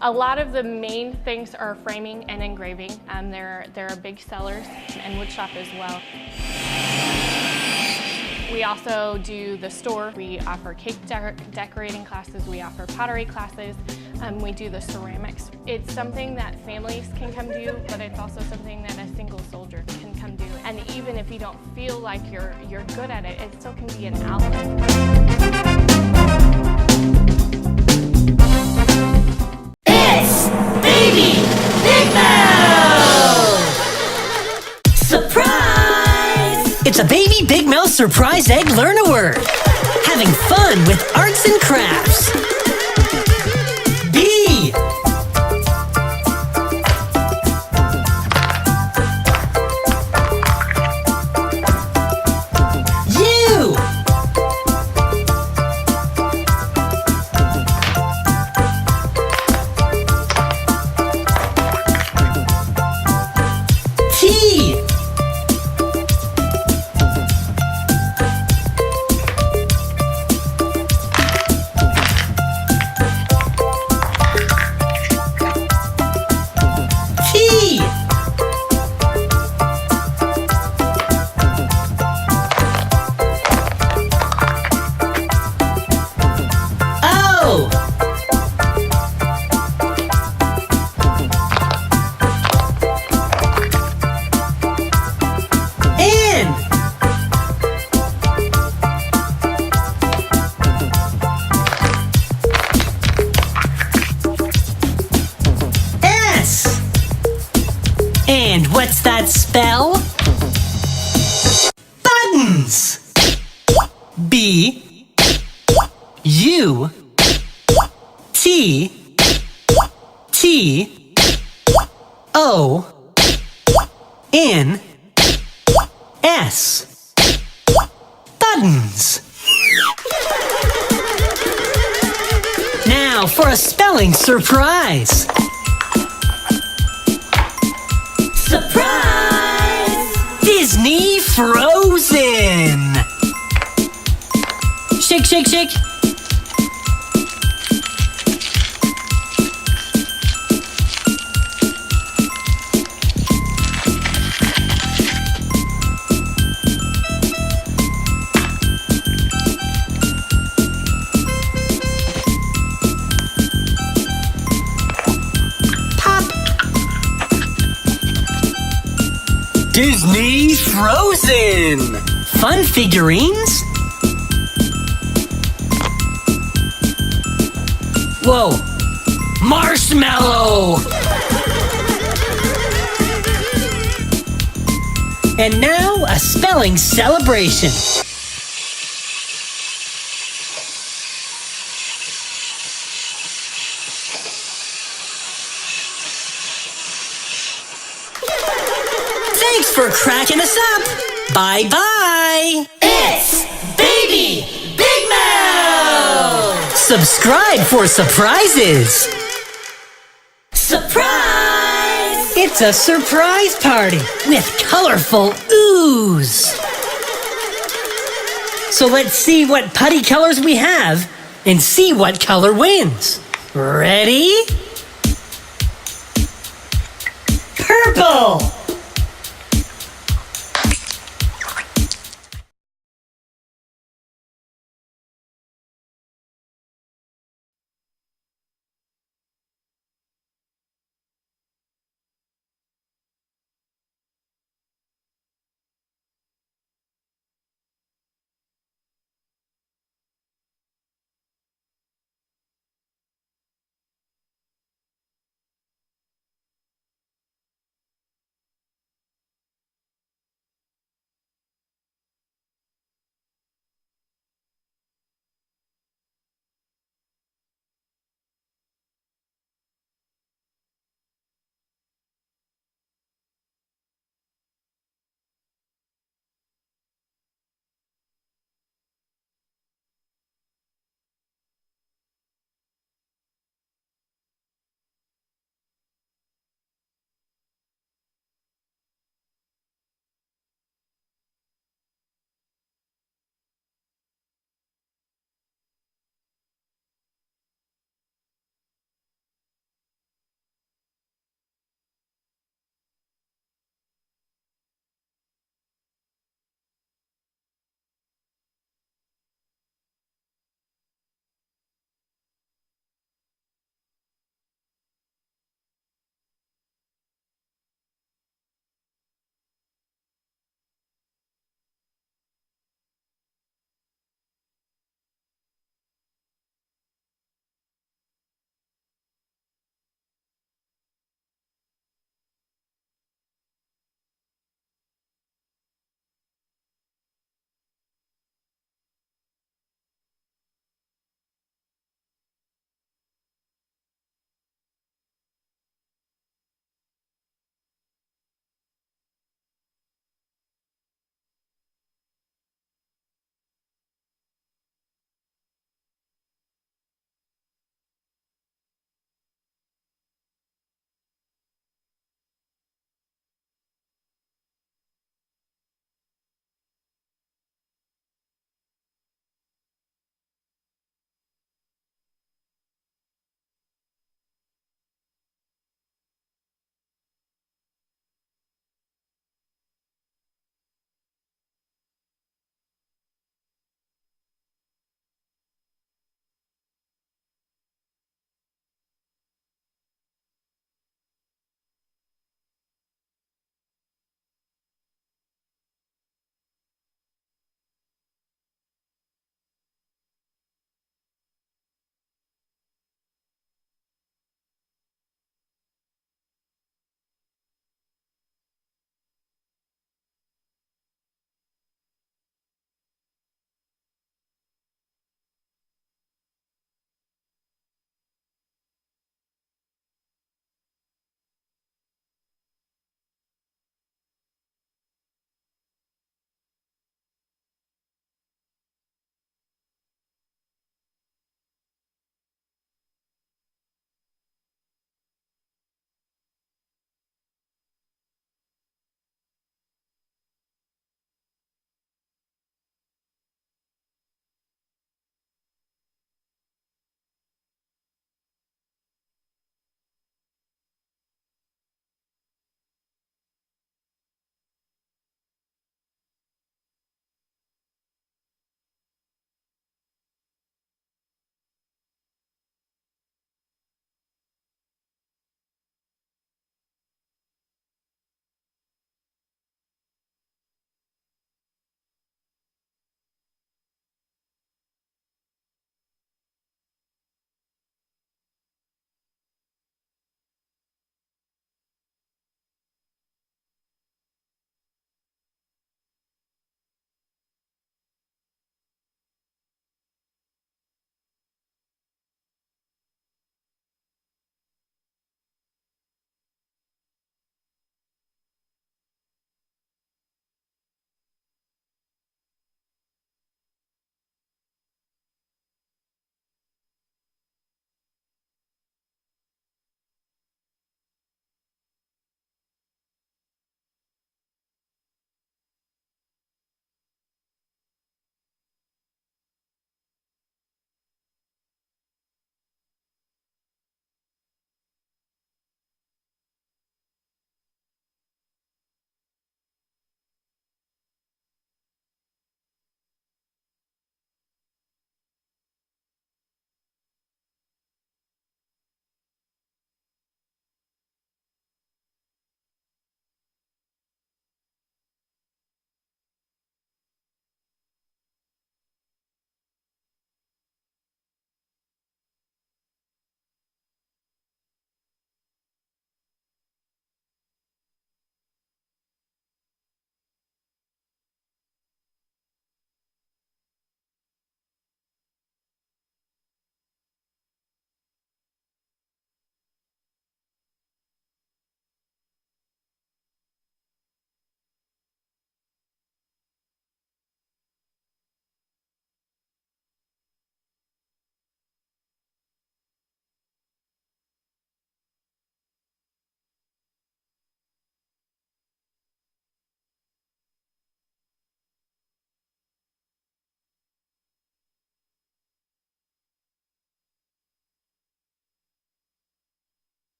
A lot of the main things are framing and engraving. They're big sellers, and woodshop as well. We also do the store. We offer cake decorating classes, we offer pottery classes, we do the ceramics. It's something that families can come do, but it's also something that a single soldier can come do. And even if you don't feel like you're good at it, it still can be an outlet. It's Baby Big Mouth! Surprise! It's a Baby Big Mouth Surprise Egg Learn-A-Word. Having fun with arts and crafts. B. U. T. T. O. N. S. And what's that spell? Buttons. B. U. T. T. O. N. S. Buttons. Now for a spelling surprise. Surprise! Disney Frozen. Shake, shake, shake. Pop. Disney Frozen. Fun figurines. Whoa. Marshmallow. And now a spelling celebration. Thanks for cracking us up. Bye-bye. It's Baby Big Mouth! Subscribe for surprises. Surprise! It's a surprise party with colorful ooze. So let's see what putty colors we have and see what color wins. Ready? Purple!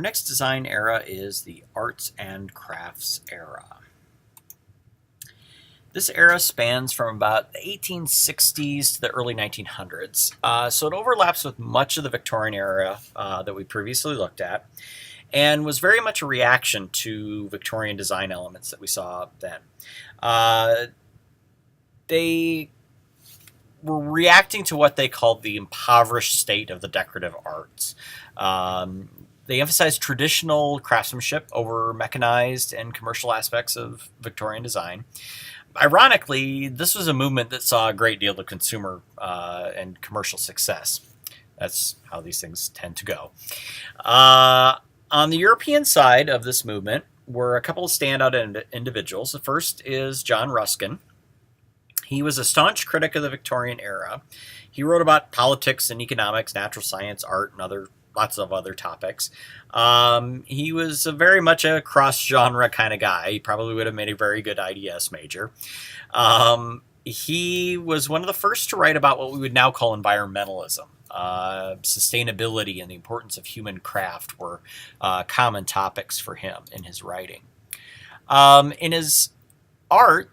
Our next design era is the arts and crafts era. This era spans from about the 1860s to the early 1900s, so it overlaps with much of the Victorian era that we previously looked at, and was very much a reaction to Victorian design elements that we saw then. They were reacting to what they called the impoverished state of the decorative arts. They emphasized traditional craftsmanship over mechanized and commercial aspects of Victorian design. Ironically, this was a movement that saw a great deal of consumer and commercial success. That's how these things tend to go. On the European side of this movement were a couple of standout individuals. The first is John Ruskin. He was a staunch critic of the Victorian era. He wrote about politics and economics, natural science, art, and lots of other topics. He was very much a cross-genre kind of guy. He probably would have made a very good IDS major. He was one of the first to write about what we would now call environmentalism. Sustainability and the importance of human craft were common topics for him in his writing. In his art,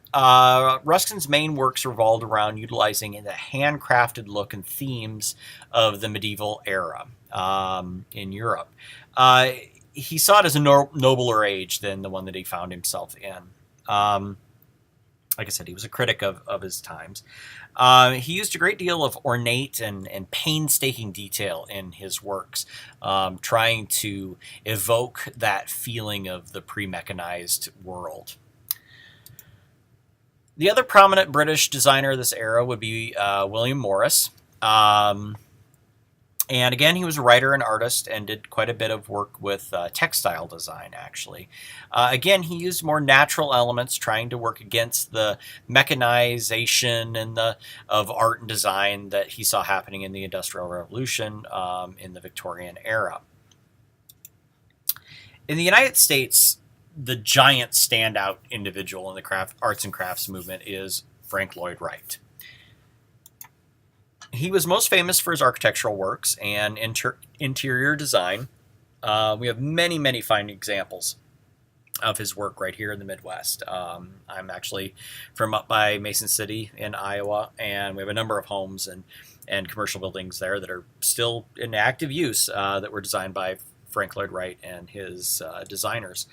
Ruskin's main works revolved around utilizing the handcrafted look and themes of the medieval era in Europe. He saw it as a nobler age than the one that he found himself in. Like I said, he was a critic of his times. He used a great deal of ornate and painstaking detail in his works, trying to evoke that feeling of the pre-mechanized world. The other prominent British designer of this era would be William Morris. And again, he was a writer and artist and did quite a bit of work with textile design, actually. Again, he used more natural elements, trying to work against the mechanization of art and design that he saw happening in the Industrial Revolution in the Victorian era. In the United States, the giant standout individual in the arts and crafts movement is Frank Lloyd Wright. He was most famous for his architectural works and interior design. We have many, many fine examples of his work right here in the Midwest. I'm actually from up by Mason City in Iowa, and we have a number of homes and commercial buildings there that are still in active use that were designed by Frank Lloyd Wright and his designers.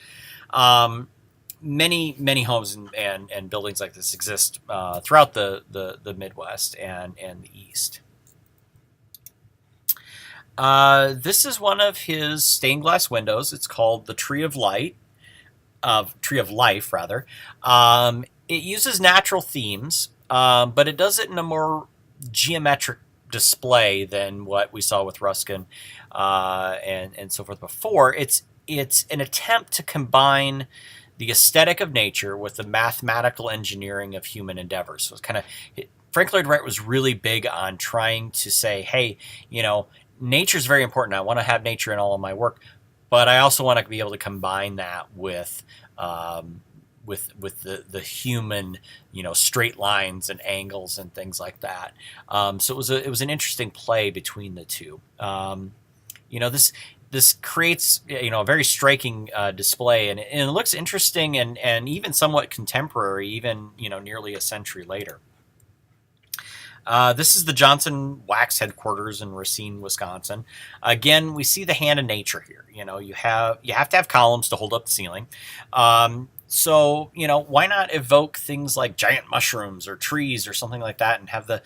Many homes and buildings like this exist throughout the Midwest and the East. This is one of his stained glass windows. It's called the Tree of Life, rather. It uses natural themes, but it does it in a more geometric display than what we saw with Ruskin and so forth before. It's an attempt to combine the aesthetic of nature with the mathematical engineering of human endeavors. So it's kind of, Frank Lloyd Wright was really big on trying to say, hey, nature is very important. I want to have nature in all of my work, but I also want to be able to combine that with the human, straight lines and angles and things like that. So it was an interesting play between the two. This creates, a very striking display, and it looks interesting and even somewhat contemporary, even, nearly a century later. This is the Johnson Wax headquarters in Racine, Wisconsin. Again, we see the hand of nature here. You have to have columns to hold up the ceiling. So, why not evoke things like giant mushrooms or trees or something like that and have the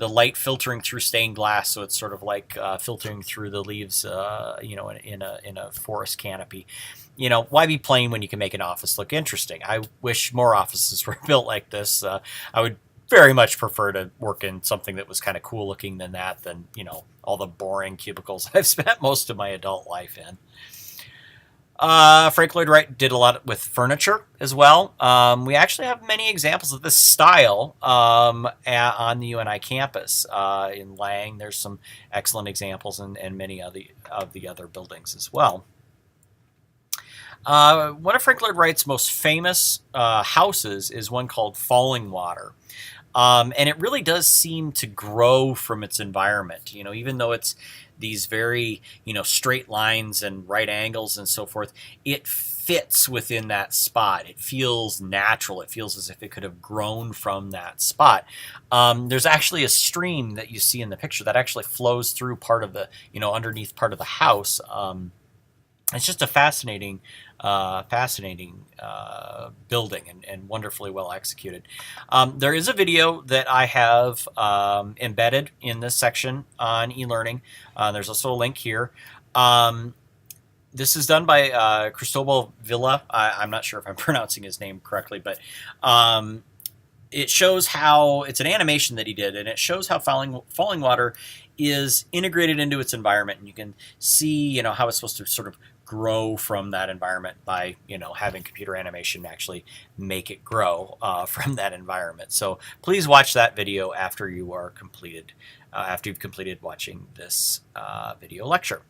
light filtering through stained glass, so it's sort of like filtering through the leaves, in a forest canopy. Why be plain when you can make an office look interesting? I wish more offices were built like this. I would very much prefer to work in something that was kind of cool looking than all the boring cubicles I've spent most of my adult life in. Frank Lloyd Wright did a lot with furniture as well. We actually have many examples of this style on the UNI campus. In Lang, there's some excellent examples, and many of the other buildings as well. One of Frank Lloyd Wright's most famous houses is one called Falling Water. And it really does seem to grow from its environment, even though it's these very, straight lines and right angles and so forth, it fits within that spot. It feels natural. It feels as if it could have grown from that spot. There's actually a stream that you see in the picture that actually flows through part of the, underneath part of the house. It's just a fascinating building and wonderfully well executed. There is a video that I have embedded in this section on e-learning. There's also a link here. This is done by Cristobal Villa. I'm not sure if I'm pronouncing his name correctly, but it shows how it's an animation that he did, and it shows how falling water is integrated into its environment, and you can see, how it's supposed to sort of grow from that environment by, having computer animation actually make it grow from that environment. So please watch that video after you've completed watching this video lecture.